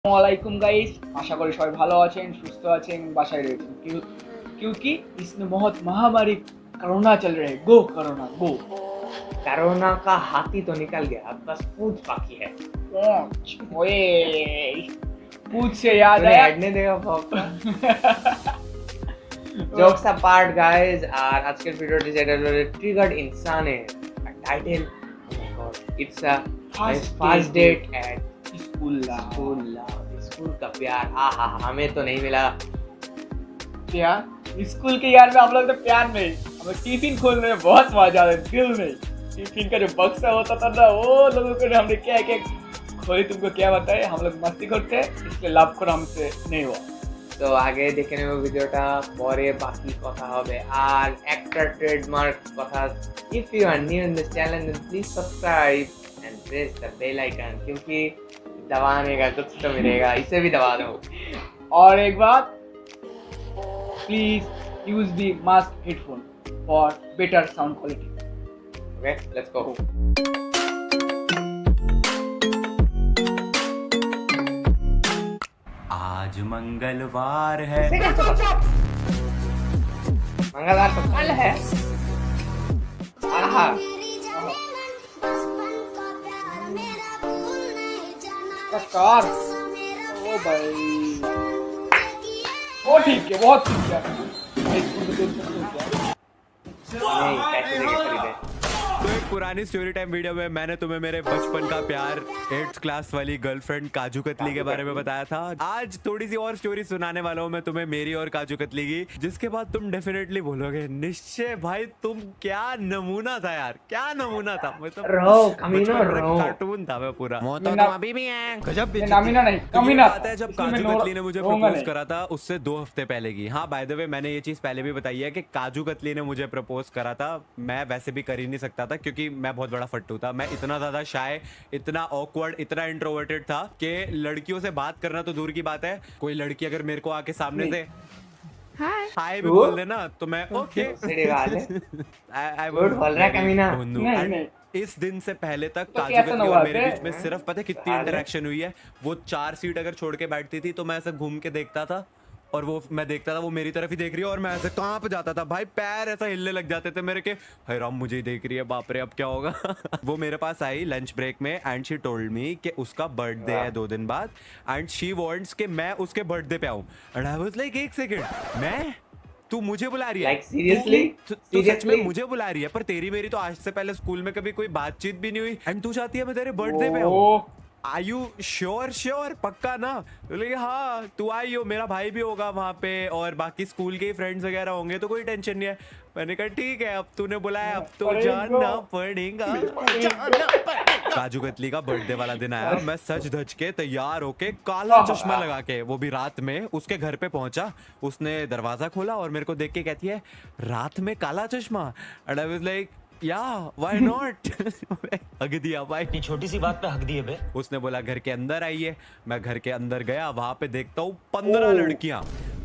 वालेकुम गाइस, आशा करी सबाई भालो आছেন, সুস্থ আছেন, বাসায় রয়েছেন। क्योंकि इसमें बहुत महामारी कोरोना चल रही है। गो कोरोना गो। कोरोना का हाथी तो निकल गया, अब बस पूंछ बाकी है। ओए पूछ से याद तूने आया ऐड नहीं देखा भौंकता? जोक्स अपार्ट गाइस, और आज के वीडियो डिसाइडेड ट्रिगर्ड इंसान है। Title, oh my god, it's a first date at school school का प्यार। आहा, हमें तो नहीं मिला प्यार। स्कूल के यार में हम लोग तो प्यार नहीं, हमें टिफिन खोलने में बहुत मजा आता है, दिल में। टिफिन का जो बक्सा होता था ना, वो लोगों को हमने क्या क्या खोली, तुमको क्या बताए। हम लोग मस्ती करते हैं, इसलिए लाभ कर हमसे नहीं हुआ। तो आगे দেখে নেব ভিডিওটা, পরে বাকি কথা হবে। আর একটা ট্রেডমার্ক কথা, if you are new in this channel then please subscribe and press the bell icon, क्योंकि दबाने का कुछ तो मिलेगा, इसे भी दबा दो। और एक बात, please use the mask headphone for better sound quality. Okay, let's go. आज मंगलवार है। मंगलवार तो कल है। आहा, कार ओ भाई, वो ठीक है, बहुत ठीक है। नहीं, कैसे देके खरीदे? तो एक पुरानी स्टोरी टाइम वीडियो में मैंने तुम्हें मेरे बचपन का प्यार 8th क्लास वाली गर्लफ्रेंड काजू कतली के बारे में बताया था। आज थोड़ी सी और स्टोरी सुनाने वाला हूँ मैं तुम्हें मेरी और काजू कतली की, जिसके बाद तुम डेफिनेटली बोलोगे निश्चय भाई तुम क्या नमूना था यार, क्या नमूना था। मतलब रो कमीना रो, कार्टून था मैं पूरा। तो अभी भी है गजब नामीना नहीं, तो ये कमीना बात है जब काजू कतली ने मुझे प्रपोज करा था उससे 2 हफ्ते पहले की। हाँ, बाय द वे मैंने ये चीज पहले भी बताई है कि काजू कतली ने मुझे प्रपोज करा था। मैं वैसे भी कर ही नहीं सकता था क्योंकि मैं बहुत बड़ा फट्टू था। मैं इतना ज्यादा शाय, इतना ऑकवर्ड, इतना इंट्रोवर्टेड था कि लड़कियों से बात करना तो दूर की बात है, कोई लड़की अगर मेरे को आके सामने से हाय भी बोल देना तो मैं ओके आई गुड बोल रहा है कमीना। नहीं। इस दिन से पहले तक तो काजू कैसा कतली हुआ और मेरे बे? बीच में सिर्फ पता है कितनी इंटरेक्शन हुई है। वो 4 सीट अगर छोड़ के बैठती थी तो मैं ऐसे घूम के देखता था और वो मैं देखता था वो मेरी तरफ ही देख रही है और मैं ऐसे कांप जाता था भाई, पैर ऐसा हिलने लग जाते थे मेरे के, हाय राम मुझे ही देख रही है, बाप रे अब क्या होगा। वो मेरे पास आई लंच ब्रेक में एंड शी टोल्ड मी कि उसका बर्थडे है 2 दिन बाद एंड शी वांट्स कि मैं उसके बर्थडे पे आऊं। एंड आई वाज लाइक एक सेकंड, मैं तू मुझे बुला रही है Like, seriously? तू सच में Seriously? मुझे बुला रही है? पर तेरी मेरी तो आज से पहले स्कूल में कभी कोई बातचीत भी नहीं हुई एंड तू चाहती है मैं तेरे बर्थडे पे आऊं। ओ आर यू श्योर पक्का ना? बोले हाँ तू आई हो, मेरा भाई भी होगा वहाँ पे और बाकी स्कूल के फ्रेंड्स वगैरह होंगे तो कोई टेंशन नहीं है। मैंने कहा ठीक है अब तूने बुलाया अब तो जाना पड़ेगा। काजू कतली का बर्थडे वाला दिन आया, मैं सच धज के तैयार होके काला चश्मा लगा के, वो भी रात में, उसके घर पे पहुंचा। उसने दरवाजा खोला और मेरे को देख के कहती है रात में काला चश्मा। एंड आई वाज लाइक या व्हाई नॉट। हक दिया भाई, इतनी छोटी सी बात पे हक दिए बे। उसने बोला घर के अंदर आइए। मैं घर के अंदर गया, वहां पे देखता हूँ 15 लड़कियां,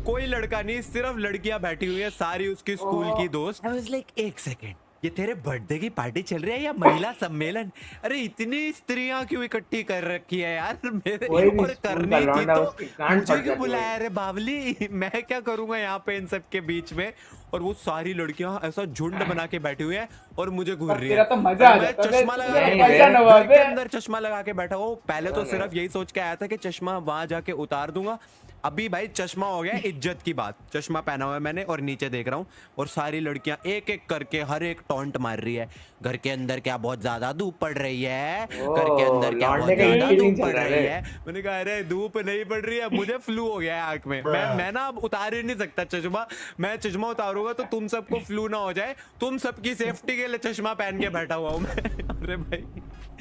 कोई लड़का नहीं, सिर्फ लड़कियां बैठी हुई है, सारी उसकी स्कूल की दोस्त। आई वाज लाइक एक सेकेंड, ये तेरे बर्थडे की पार्टी चल रही है या महिला सम्मेलन? अरे इतनी स्त्रियां क्यों इकट्ठी कर रखी है यार मेरे, और करनी थी तो मुझे क्यों बुलाया रे बावली, मैं क्या करूंगा यहाँ पे इन सब के बीच में। और वो सारी लड़कियां ऐसा झुंड बना के बैठी हुई है और मुझे घूर रही है। तो मजा आ मैं जाता है, चश्मा लगा के मजा न हुआ घर के बे। अंदर चश्मा लगा के बैठा हूँ। पहले तो सिर्फ यही सोच के आया था कि चश्मा वहां जाके उतार दूंगा। अभी भाई चश्मा हो गया इज्जत की बात, चश्मा पहना हुआ है मैंने और नीचे देख रहा हूँ और सारी लड़कियां एक एक करके हर एक टॉन्ट मार रही है। घर के अंदर क्या बहुत ज्यादा धूप पड़ रही है, घर के अंदर क्या बहुत ज्यादा धूप पड़ रही है। मैंने कहा अरे धूप नहीं पड़ रही है, मुझे फ्लू हो गया है आंख में, मैं ना अब उतार ही नहीं सकता चश्मा। मैं चश्मा उतारूंगा तो तुम सबको फ्लू ना हो जाए, तुम सबकी सेफ्टी के लिए चश्मा पहन के बैठा हुआ हूँ मैं। अरे भाई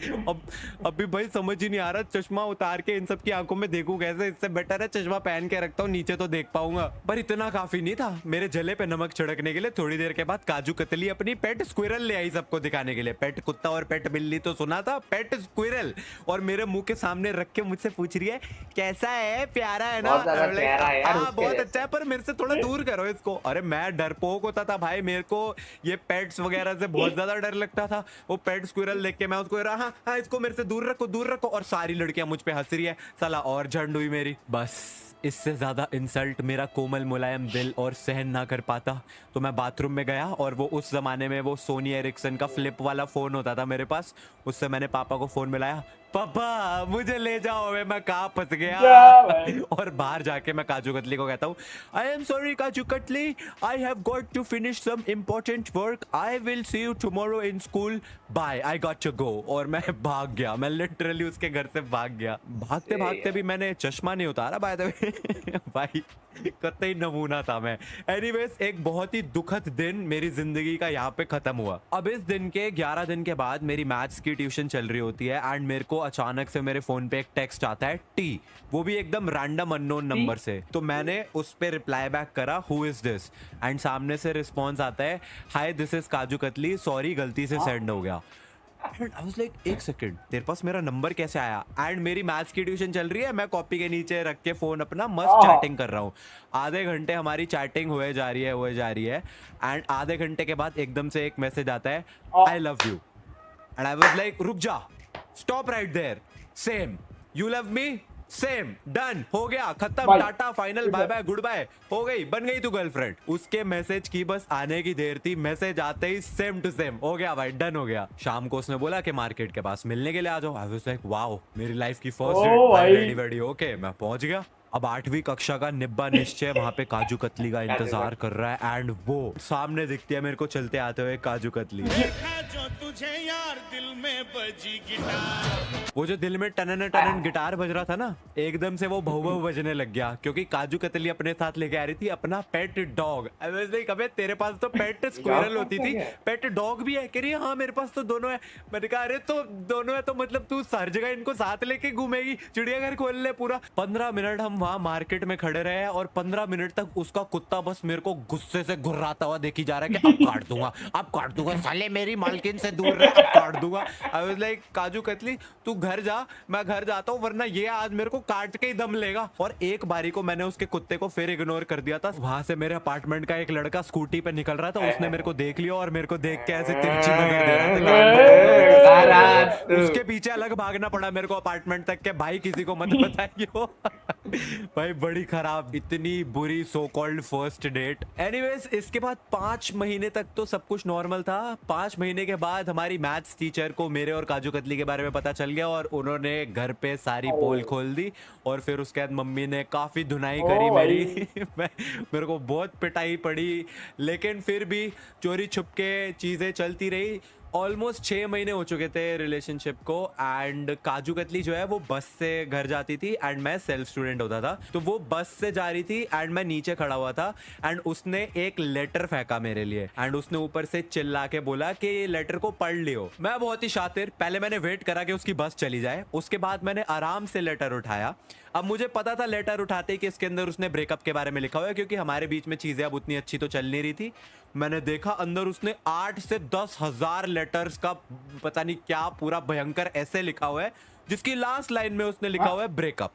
अब अभी भाई समझ ही नहीं आ रहा चश्मा उतार के इन सब की आंखों में देखूं कैसे, इससे बेटर है चश्मा पहन के रखता हूँ, नीचे तो देख पाऊंगा। पर इतना काफी नहीं था मेरे जले पे नमक छिड़कने के लिए। थोड़ी देर के बाद काजू कतली अपनी पेट स्क्विरल ले आई सबको दिखाने के लिए। पेट कुत्ता और पेट बिल्ली तो सुना था, पेट स्क्विरल, और मेरे मुंह के सामने रख के मुझसे पूछ रही है कैसा है, प्यारा है ना? बहुत अच्छा है पर मेरे से थोड़ा दूर करो इसको। अरे मैं डरपोक होता था भाई, मेरे को ये पेट्स वगैरह से बहुत ज्यादा डर लगता था। वो पेट स्क्विरल देख के मैं उसको हाँ हाँ इसको मेरे से दूर रखो, और सारी लड़कियां मुझ पे हंस रही है, साला और झंड हुई मेरी। बस इससे ज्यादा इंसल्ट मेरा कोमल मुलायम दिल और सहन ना कर पाता, तो मैं बाथरूम में गया और वो उस जमाने में वो सोनी एरिक्सन का फ्लिप वाला फोन होता था मेरे पास, उससे मैंने पापा को फोन मिलाया, पापा मुझे ले जाओ, मैं कहाँ फंस क्या गया। भाई? और बाहर जाके मैं काजू कतली को कहता हूँ, आई am sorry kaju katli, I have got to finish some important work, I will see you tomorrow in school, bye, I got to go. और मैं भाग गया, मैं लिटरली उसके घर से भाग गया। भागते भागते भी मैंने चश्मा नहीं उतारा बाय द वे भाई, कतई नमूना था मैं। एनीवेज, एक बहुत ही दुखद दिन मेरी जिंदगी का यहाँ पे खत्म हुआ। अब इस दिन के 11 दिन के बाद मेरी मैथ्स की ट्यूशन चल रही होती है एंड मेरे को अचानक से मेरे फोन पे एक टेक्स्ट आता है टी, वो भी एकदम रैंडम अननोन नंबर से। तो मैंने उस पे रिप्लाई बैक करा, हु इज दिस, एंड सामने से रिस्पॉन्स आता है, hi this is kaju katli, sorry गलती से सेंड हो गया। And I was like, एक सेकंड, तेरे पास मेरा नंबर कैसे आया? एंड मेरी मैथ्स की ट्यूशन चल रही है, मैं कॉपी के नीचे रख के फोन अपना मस्त चैटिंग कर रहा हूँ। आधे घंटे हमारी चैटिंग हुए जा रही है एंड आधे घंटे के बाद एकदम से एक मैसेज आता है, I love you. And I was like, रुक जा, stop right there, same, you love me, same, done, हो गया, खत्म, tata, final, bye bye, good bye, हो गई, बन गई तू गर्लफ्रेंड। उसके मैसेज की बस आने की देर थी, मैसेज आते ही सेम टू सेम हो गया भाई, डन हो गया। शाम को उसने बोला कि मार्केट के पास मिलने के लिए आ जाओ। आई वाज लाइक, वाओ, मेरी लाइफ की फर्स्ट डेट, रेडी वेडी ओके, मैं पहुंच गया। अब 8वीं कक्षा का निब्बा निश्चय वहां पे काजू कतली का इंतजार कर रहा है एंड वो सामने दिखती है मेरे को चलते आते हुए काजू कतली। जो तुझे यार दिल में बजी गिटार, वो जो दिल में टनन टनन गिटार बज रहा था ना, एकदम से वो भौ भौ बजने लग गया, क्योंकि काजू कतली अपने साथ लेके आ रही थी अपना पेट डॉग। अबे तेरे पास तो पेट स्क्विरल होती थी, पेट डॉग भी है? कह रही है हाँ मेरे पास तो दोनों है। मैंने कहा अरे तो दोनों है तो मतलब तू हर जगह इनको साथ लेके घूमेगी, चिड़ियाघर खोल ले पूरा। 15 मिनट हम वहां मार्केट में खड़े रहे और 15 मिनट तक उसका कुत्ता बस मेरे को गुस्से से घुर्राता हुआ देखी जा रहा है कि अब काट दूंगा साले, मेरी मालकिन से दूर रह, अब काट दूंगा। आई वाज लाइक, काजू कतली तू घर जा, मैं घर जाता हूँ, वरना ये आज मेरे को काट के ही दम लेगा। और एक बारी को मैंने उसके कुत्ते को फिर इग्नोर कर दिया था। वहां से मेरे अपार्टमेंट का एक लड़का स्कूटी पे निकल रहा था, उसने मेरे को देख लिया और मेरे को देख के ऐसे तिरछी नजर दे रहा था। उसके पीछे अलग भागना पड़ा मेरे को अपार्टमेंट तक के, भाई किसी को मत बताइए। भाई बड़ी खराब, इतनी बुरी so called first date. Anyways, इसके बाद 5 महीने तक तो सब कुछ नॉर्मल था। 5 महीने के बाद हमारी मैथ्स टीचर को मेरे और काजू कतली के बारे में पता चल गया और उन्होंने घर पे सारी पोल खोल दी और फिर उसके बाद मम्मी ने काफी धुनाई करी मेरी। मेरे को बहुत पिटाई पड़ी, लेकिन फिर भी चोरी छुप के चीजें चलती रही। ऑलमोस्ट 6 महीने हो चुके थे रिलेशनशिप को एंड काजू कतली जो है वो बस से घर जाती थी एंड मैं सेल्फ स्टूडेंट होता था। तो वो बस से जा रही थी एंड मैं नीचे खड़ा हुआ था एंड उसने एक लेटर फेंका मेरे लिए एंड उसने ऊपर से चिल्ला के बोला कि ये लेटर को पढ़ लियो। मैं बहुत ही शातिर, पहले मैंने वेट करा कि उसकी बस चली जाए, उसके बाद मैंने आराम से लेटर उठाया। अब मुझे पता था लेटर उठाते ही कि इसके अंदर उसने ब्रेकअप के बारे में लिखा हुआ है, क्योंकि हमारे बीच में चीजें अब उतनी अच्छी तो चल नहीं रही थी। मैंने देखा अंदर उसने 8 से 10 हजार लेटर्स का पता नहीं क्या पूरा भयंकर ऐसे लिखा हुआ है, जिसकी लास्ट लाइन में उसने लिखा हुआ है ब्रेकअप।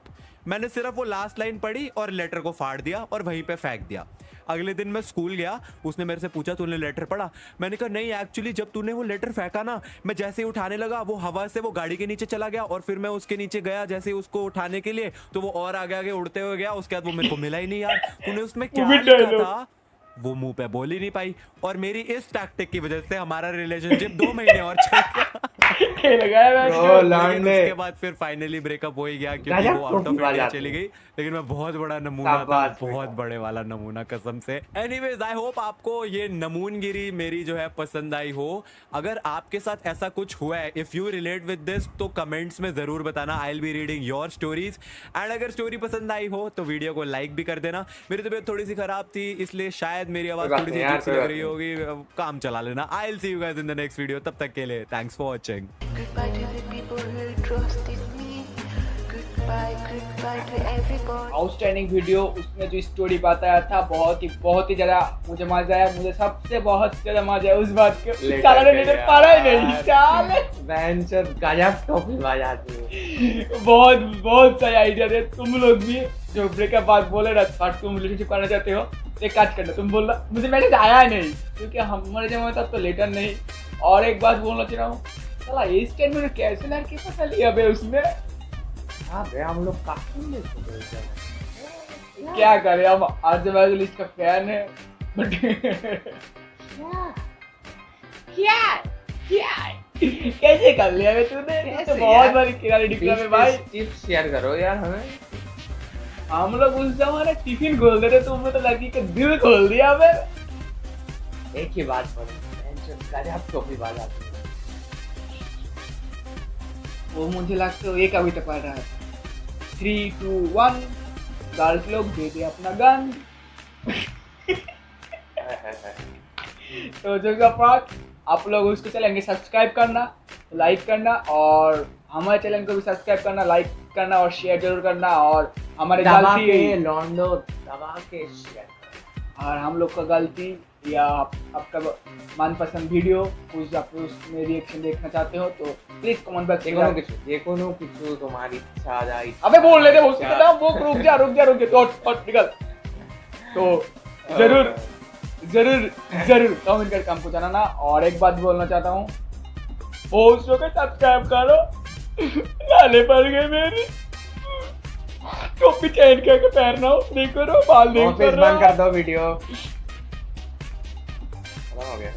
मैंने सिर्फ वो लास्ट लाइन पढ़ी और लेटर को फाड़ दिया और वहीं पे फेंक दिया। अगले दिन मैं स्कूल गया, उसने मेरे से पूछा तूने लेटर पढ़ा? मैंने कहा नहीं, एक्चुअली जब तूने वो लेटर फेंका ना, मैं जैसे ही उठाने लगा वो हवा से वो गाड़ी के नीचे चला गया और फिर मैं उसके नीचे गया जैसे ही उसको उठाने के लिए, तो वो और आगे आगे उड़ते हुए गया। उसके बाद वो मेरे को मिला ही नहीं। यार तूने उसमें क्या लिखा था वो मुंह पे बोल ही नहीं पाई और मेरी इस टैक्टिक की वजह से हमारा रिलेशनशिप 2 महीने और चल गया। उसके बाद फिर फाइनली ब्रेकअप हो ही गया क्योंकि वो आउट ऑफ इंडिया चली गई। लेकिन मैं बहुत बड़ा नमूना था, बहुत बड़े वाला नमूना कसम से। एनीवेज, आई होप आपको ये नमूनगिरी मेरी जो है पसंद आई हो। अगर आपके साथ ऐसा कुछ हुआ है, if you relate with this, तो कमेंट्स में जरूर बताना। I will be reading your stories and अगर स्टोरी पसंद आई हो तो वीडियो को लाइक भी कर देना। मेरी तबीयत थोड़ी सी खराब थी इसलिए शायद मेरी आवाज थोड़ी सी अजीब सी लग रही होगी, काम चला लेना। आई will see you guys in the next video. तब तक के लिए thanks for watching. Goodbye to the people who trusted me. Goodbye to everybody. Outstanding video, उसमें जो स्टोरी बताया था बहुत ही ज्यादा मुझे मजा आया। मुझे सबसे बहुत ज्यादा मजा आया उस बात के, साला ने लेटर पढ़ा ही नहीं। साले बेंचर गजब टोपी बजाती है। बहुत सही आइडिया दे। तुम लोग भी जो ब्रेकअप बात बोले ना, तुम रिलेशनशिप करना चाहते हो, एक काज करना, तुम बोलना मुझे मैसेज आया नहीं, क्योंकि हमारे जमाने तब तो लेटर नहीं। और एक बात बोलना चाह रहा हूँ, साला ये स्टेटमेंट कैसे लड़की पता लिया बे उसने? हाँ बे, हम लोग काफी में थे। क्या करे, हम आजमगढ़ लिस्ट का फैन है बट क्या कैसे कर लिया बे तूने? तू तो कैसे बहुत यार? बड़ी किराने डिक्ला में भाई। टिप्स शेयर करो यार हमें। हम लोग उस जमाने टिफिन खोल देते, तुमने तो लड़की का दिल खोल दिया बे। एक ही बात बोलो, गजब टोपी बाज आती है। वो मुझे लगता है एक अभी तक पढ़ रहा है। 3, 2, 1 गर्ल्स लोग दे दे अपना गन। तो जो पार्ट आप लोग उसको चलेंगे सब्सक्राइब करना, लाइक करना, और हमारे चैनल को भी सब्सक्राइब करना, लाइक करना और शेयर जरूर करना। और हमारे दबा गलती के लॉन्डो, दबा के शेयर। और हम लोग का गलती या आपका मनपसंद वीडियो कुछ आप उसमें रिएक्शन देखना चाहते हो तो प्लीज कमेंट बॉक्स में যে কোনো কিছু তোমার ইচ্ছা যায়। अबे बोल लेते उसके ना वो रुक जा तो निकल। तो जरूर जरूर जरूर कमेंट करके हमको जानना। और एक बात बोलना चाहता हूँ, पोस्ट को सब्सक्राइब करो। नाले पड़ गए मेरी, टोपी चेंज करके पहनना हो, नहीं करो बाल नहीं ऑफिस कर बंद कर रहा। दो वीडियो। खत्म हो गया।